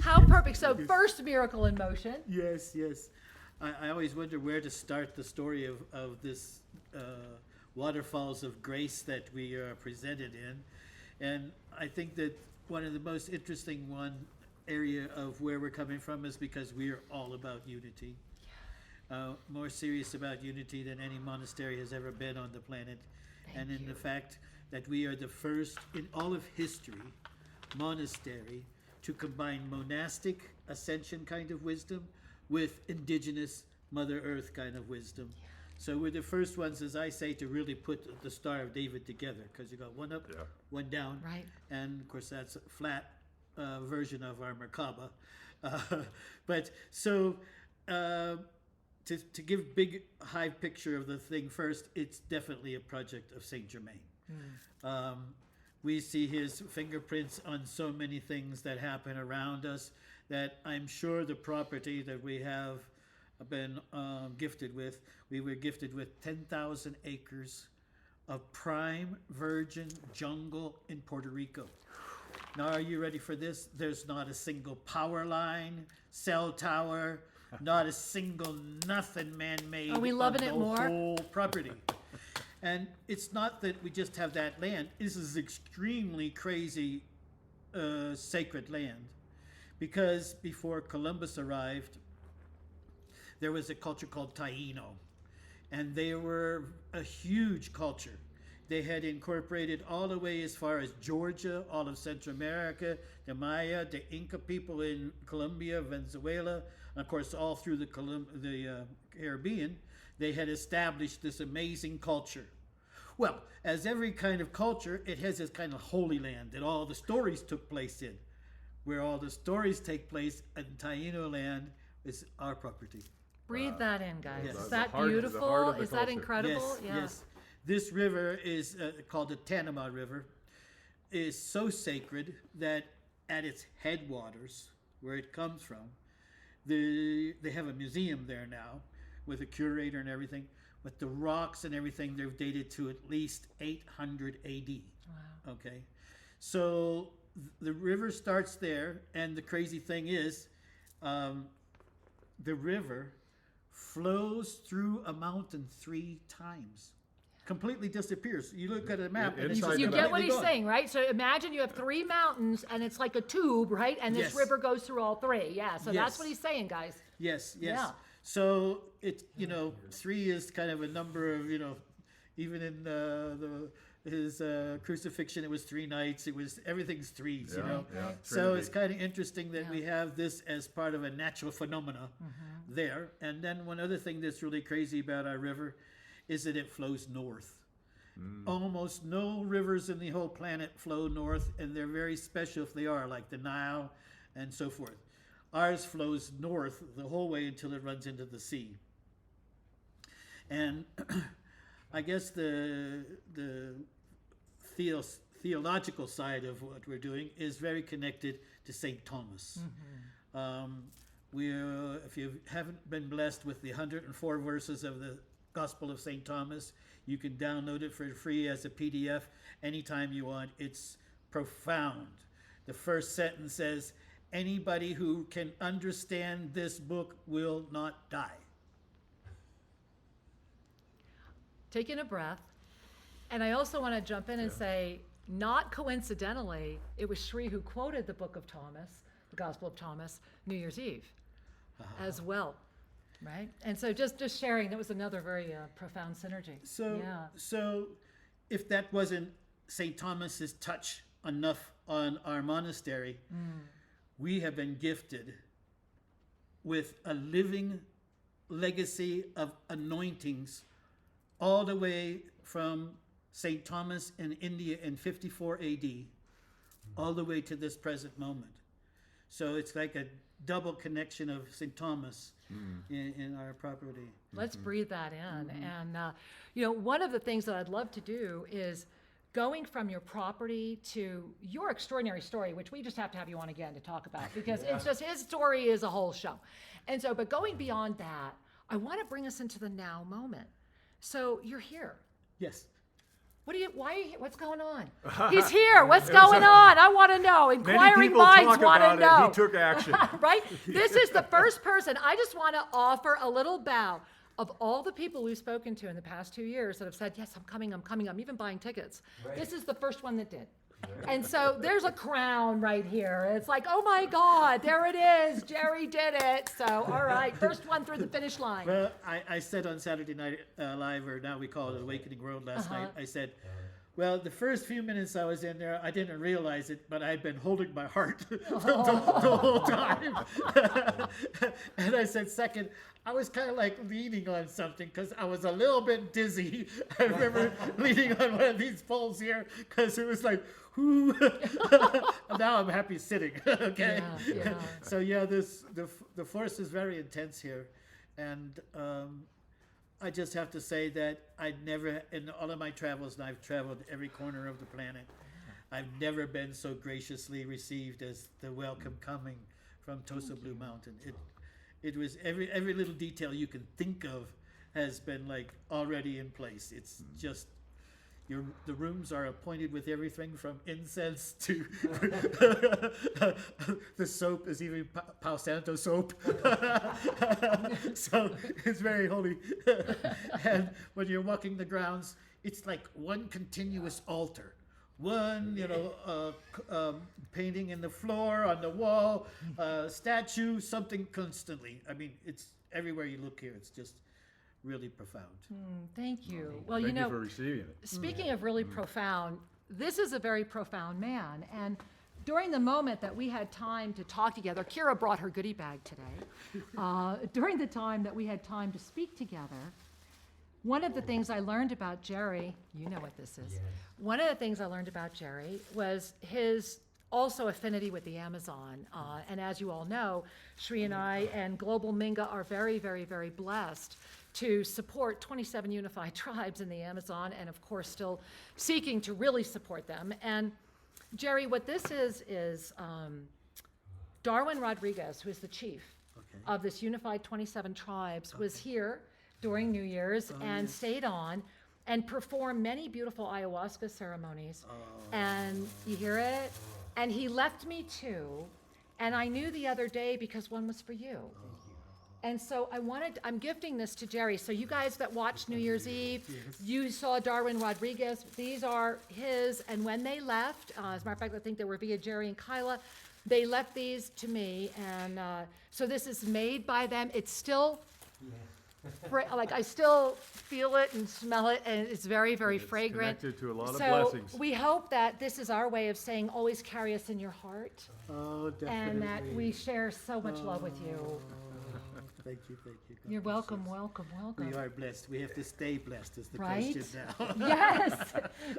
How perfect. So first miracle in motion. Yes, yes. I always wonder where to start the story of this waterfalls of grace that we are presented in. And I think that one of the most interesting area of where we're coming from is because we are all about unity. More serious about unity than any monastery has ever been on the planet. And in the fact that we are the first in all of history monastery to combine monastic ascension kind of wisdom with indigenous Mother Earth kind of wisdom. So we're the first ones, as I say, to really put the Star of David together, because you got one up, one down, Right. and of course that's a flat version of our Merkaba. But so to give big high picture of the thing first, it's definitely a project of Saint Germain. We see his fingerprints on so many things that happen around us that I'm sure the property that we have been gifted with, we were gifted with 10,000 acres of prime virgin jungle in Puerto Rico. Now, are you ready for this? There's not a single power line, cell tower, not a single nothing man-made. Are we loving it more? Whole property. And it's not that we just have that land. This is extremely crazy sacred land, because before Columbus arrived, there was a culture called Taino, and they were a huge culture. They had incorporated all the way as far as Georgia, all of Central America, the Maya, the Inca people in Colombia, Venezuela, and of course all through the Caribbean. They had established this amazing culture. Well, as every kind of culture, it has this kind of holy land that all the stories took place in. Where all the stories take place in Taino land is our property. Breathe that in, guys. Yes. Is The that heart- the beautiful? heart of the Is that culture. incredible? Yes, yes. This river is called the Tanama River. Is so sacred that at its headwaters, where it comes from, they have a museum there now with a curator and everything. But the rocks and everything, they're dated to at least 800 AD. Wow. Okay, so the river starts there, and the crazy thing is, the river flows through a mountain 3 times. Completely disappears. You look at a map and it's Inside just You the get what completely he's gone. saying, right? So imagine you have 3 mountains and it's like a tube, right? And this Yes. river goes through all 3. Yeah, so that's Yes. what he's saying, guys. Yes, yes. Yeah. So it, 3 is kind of a number of, even in his crucifixion, it was 3 nights. It was everything's 3s, Yeah, So Trinity. it's kind of interesting that Yeah. we have this as part of a natural phenomena there. And then one other thing that's really crazy about our river is that it flows north. Almost no rivers in the whole planet flow north, and they're very special if they are, like the Nile and so forth. Ours flows north the whole way until it runs into the sea. And I guess the theological side of what we're doing is very connected to St. Thomas. If you haven't been blessed with the 104 verses of the Gospel of St. Thomas, you can download it for free as a PDF anytime you want. It's profound. The first sentence says, "Anybody who can understand this book will not die." Taking a breath. And I also want to jump in and say, not coincidentally, it was Sri who quoted the book of Thomas, the Gospel of Thomas, New Year's Eve as well. Right? And so just sharing, that was another very profound synergy. So if that wasn't St. Thomas's touch enough on our monastery, we have been gifted with a living legacy of anointings all the way from St. Thomas in India in 54 AD all the way to this present moment. So it's like a double connection of St. Thomas in our property. Let's breathe that in. And, one of the things that I'd love to do is going from your property to your extraordinary story, which we just have to have you on again to talk about, because it's just, his story is a whole show. And so, but going beyond that, I want to bring us into the now moment. So you're here. Yes. Why are you here? What's going on? He's here. What's going on? I want to know. Many Inquiring people minds talk want to about know. it. He took action. Right? This is the first person. I just want to offer a little bow of all the people we've spoken to in the past 2 years that have said, yes, I'm coming, I'm even buying tickets. Right. This is the first one that did. And so there's a crown right here. It's like, oh my God, there it is. Jerry did it. So, all right, first one through the finish line. Well, I said on Saturday Night Live, or now we call it Awakening World last night, I said, well, the first few minutes I was in there, I didn't realize it, but I'd been holding my heart the whole time. And I said, second, I was kind of like leaning on something because I was a little bit dizzy. I remember leaning on one of these poles here because it was like, whoo. Now I'm happy sitting. Okay. Yeah. So yeah, the force is very intense here, and I just have to say that I'd never, in all of my travels, and I've traveled every corner of the planet, I've never been so graciously received as the welcome coming from Tosa Blue Mountain. It was every little detail you can think of has been like already in place. It's just the rooms are appointed with everything from incense to the soap is even Palo Santo soap. So it's very holy. And when you're walking the grounds, it's like one continuous altar. One, painting in the floor, on the wall, statue, something constantly. I mean, it's everywhere you look here. It's just really profound. Thank you. Well, Thank you for receiving it. speaking of really profound, this is a very profound man. And during the moment that we had time to talk together, Kira brought her goodie bag today. During the time that we had time to speak together, one of the things I learned about Jerry, you know what this is. Yes. One of the things I learned about Jerry was his also affinity with the Amazon. And as you all know, Shri and I and Global Minga are very, very, very blessed to support 27 unified tribes in the Amazon, and of course still seeking to really support them. And Jerry, what this is Darwin Rodriguez, who is the chief of this unified 27 tribes, was here during New Year's and stayed on and performed many beautiful ayahuasca ceremonies. And you hear it? And he left me two, and I knew the other day because one was for you. And so I'm gifting this to Jerry. So you guys that watched New Year's Eve, you saw Darwin Rodriguez. These are his, and when they left, as a matter of fact, I think they were via Jerry and Kyla, they left these to me. And so this is made by them. It's still, like I still feel it and smell it, and it's very, very fragrant. Connected to a lot of So blessings. we hope that this is our way of saying, always carry us in your heart, Oh, definitely. and that we share so much love with you. Thank you. God You're bless welcome, us. welcome. We are blessed. We have to stay blessed is the Right? question now. Yes,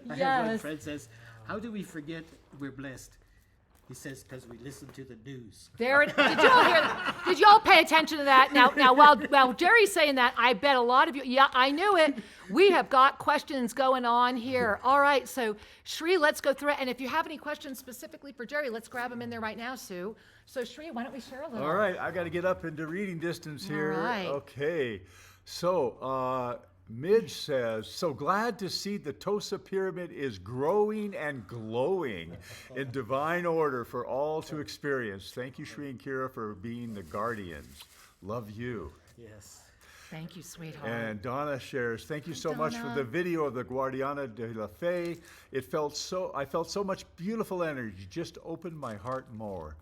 I have one yes. friend says, how do we forget we're blessed? He says, because we listen to the news. There it. Did you all hear that? Did you all pay attention to that? Now, while Jerry's saying that, I bet a lot of you. Yeah, I knew it. We have got questions going on here. All right, so Shri, let's go through it. And if you have any questions specifically for Jerry, let's grab them in there right now, Sue. So Shri, why don't we share a little? All right, I got to get up into reading distance here. All right. Okay, so Midge says, so glad to see the Tosa Pyramid is growing and glowing in divine order for all to experience. Thank you, Shri and Kira, for being the guardians. Love you. Yes. Thank you, sweetheart. And Donna shares, thank you so much for Donna. the video of the Guardiana de la Fe. I felt so much beautiful energy, just opened my heart more.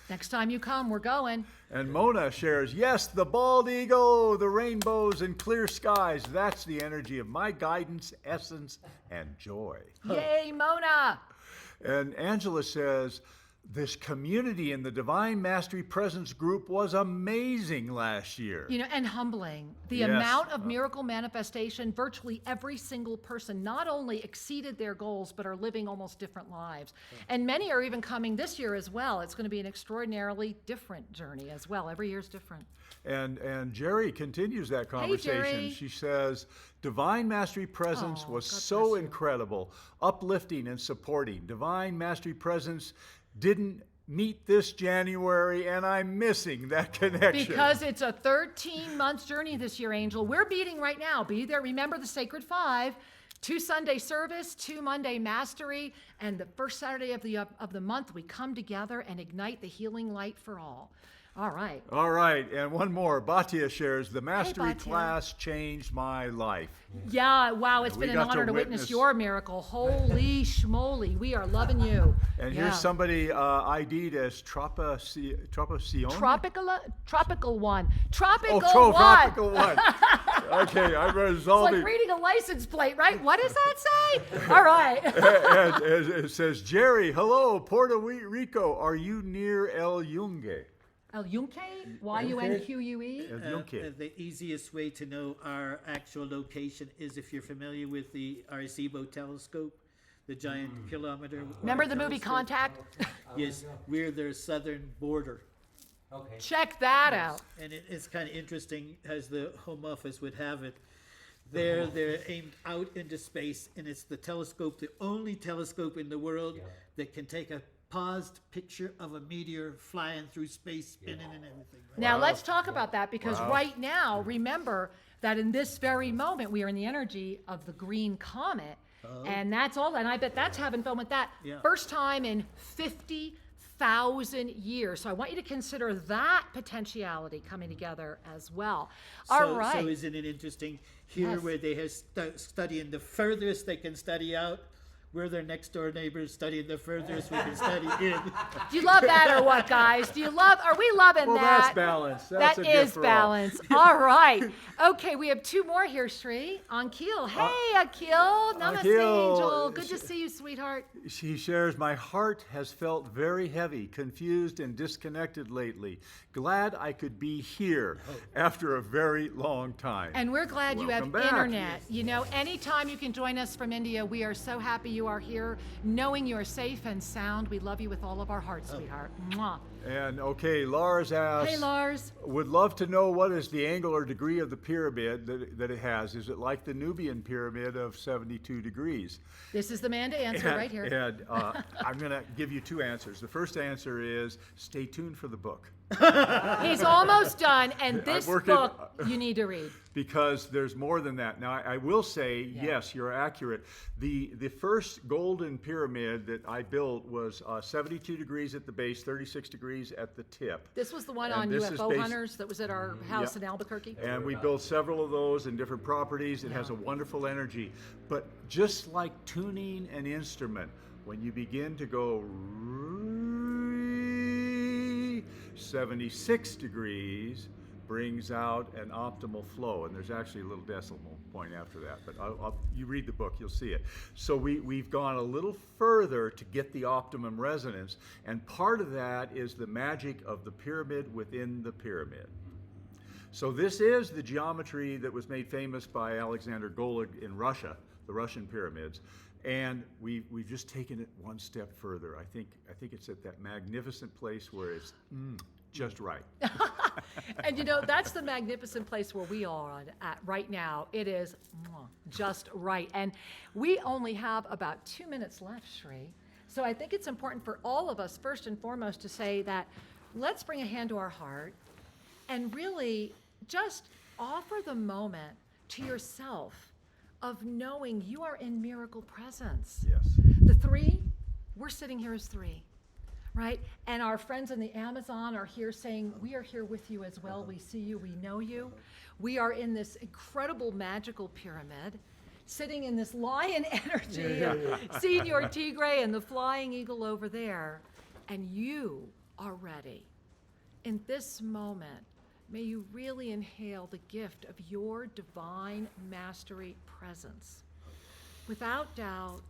Next time you come, we're going. And Mona shares, yes, the bald eagle, the rainbows and clear skies. That's the energy of my guidance, essence, and joy. Yay, Mona! And Angela says, this community in the Divine Mastery Presence group was amazing last year. You know, and humbling. The Yes. amount of miracle manifestation, virtually every single person not only exceeded their goals, but are living almost different lives. And many are even coming this year as well. It's going to be an extraordinarily different journey as well. Every year's different. And Jerry continues that conversation. Jerry. She says, Divine Mastery Presence Oh, was God so bless you. incredible, uplifting and supporting. Divine Mastery Presence didn't meet this January, and I'm missing that connection. Because it's a 13-month journey this year, Angel. We're beating right now. Be there. Remember the Sacred Five. 2 Sunday service, 2 Monday mastery, and the first Saturday of the month, we come together and ignite the healing light for all. All right. All right, and one more. Bhatia shares, the mastery Bhatia. class changed my life. Yeah, wow, it's we been an got to honor to witness witness- your miracle. Holy schmoly, we are loving you. And Yeah. here's somebody ID'd as Tropicione. Tropical one. Tropical Oh, one. Tropical one. Okay, I'm It's resolving. like reading a license plate, right? What does that say? All right. And it says, Jerry, hello, Puerto Rico. Are you near El Yunque? El Yunque? Y-U-N-Q-U-E? El Yunque. The easiest way to know our actual location is if you're familiar with the Arecibo telescope, the giant kilometer. Remember the movie telescope. Contact? Yes, we're their southern border. Okay. Check that out. And it's kind of interesting, as the Home Office would have it. They're aimed out into space, and it's the telescope, the only telescope in the world that can take a paused picture of a meteor flying through space, spinning and everything. Right? Now let's talk about that, because right now, remember that in this very moment, we are in the energy of the green comet. And that's all, and I bet that's having fun with that. Yeah. First time in 50,000 years. So I want you to consider that potentiality coming together as well. All right. So isn't it interesting here Yes. where they have studying the furthest they can study out? We're their next door neighbors studying the furthest we can study in. Do you love that or what, guys? Are we loving Well, that? that's balance. That's That a gift is for all. balance. All right. Okay, we have two more here, Sri. Akhil. Hey, Akhil. Namaste, Akhil. Angel. Good to see you, sweetheart. She shares, my heart has felt very heavy, confused, and disconnected lately. Glad I could be here after a very long time. And we're glad you have Welcome back. internet. You know, anytime you can join us from India, we are so happy you are here, knowing you are safe and sound. We love you with all of our hearts, sweetheart. Mwah. And okay, Lars asks, Hey, Lars. would love to know what is the angle or degree of the pyramid that it has. Is it like the Nubian pyramid of 72 degrees? This is the man to answer right here. And I'm going to give you two answers. The first answer is stay tuned for the book. He's almost done, and this working- book you need to read. Because there's more than that. Now, I will say, yes, you're accurate. The first golden pyramid that I built was 72 degrees at the base, 36 degrees at the tip. This was the one And on this is UFO based- Hunters that was at our house in Albuquerque. And we built several of those in different properties. It has a wonderful energy. But just like tuning an instrument, when you begin to go 76 degrees brings out an optimal flow, and there's actually a little decimal point after that, but you read the book, you'll see it. So we've gone a little further to get the optimum resonance, and part of that is the magic of the pyramid within the pyramid. So this is the geometry that was made famous by Alexander Golig in Russia, the Russian pyramids. And we've just taken it one step further. I think it's at that magnificent place where it's just right. And you know, that's the magnificent place where we are at right now. It is just right. And we only have about 2 minutes left, Sri. So I think it's important for all of us, first and foremost, to say that let's bring a hand to our heart and really just offer the moment to yourself of knowing you are in miracle presence. Yes. The three, we're sitting here as three, right? And our friends in the Amazon are here saying, we are here with you as well. We see you, we know you. We are in this incredible magical pyramid, sitting in this lion energy, Senor Tigre and the flying eagle over there. And you are ready. In this moment, may you really inhale the gift of your divine mastery presence. Without doubt,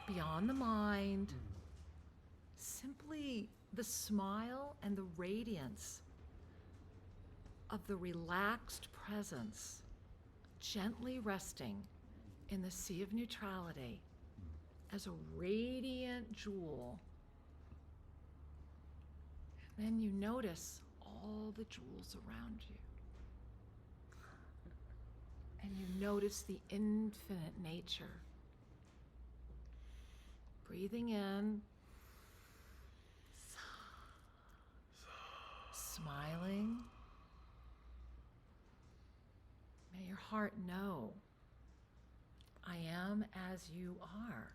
beyond the mind, simply the smile and the radiance of the relaxed presence, gently resting in the sea of neutrality as a radiant jewel. Then you notice all the jewels around you. And you notice the infinite nature. Breathing in, smiling. May your heart know, I am as you are.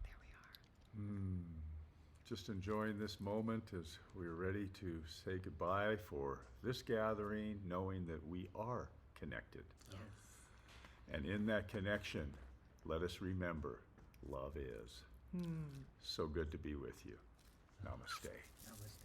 There we are. just enjoying this moment as we're ready to say goodbye for this gathering, knowing that we are connected. Yes. And in that connection, let us remember, love is. So good to be with you. Namaste. Namaste.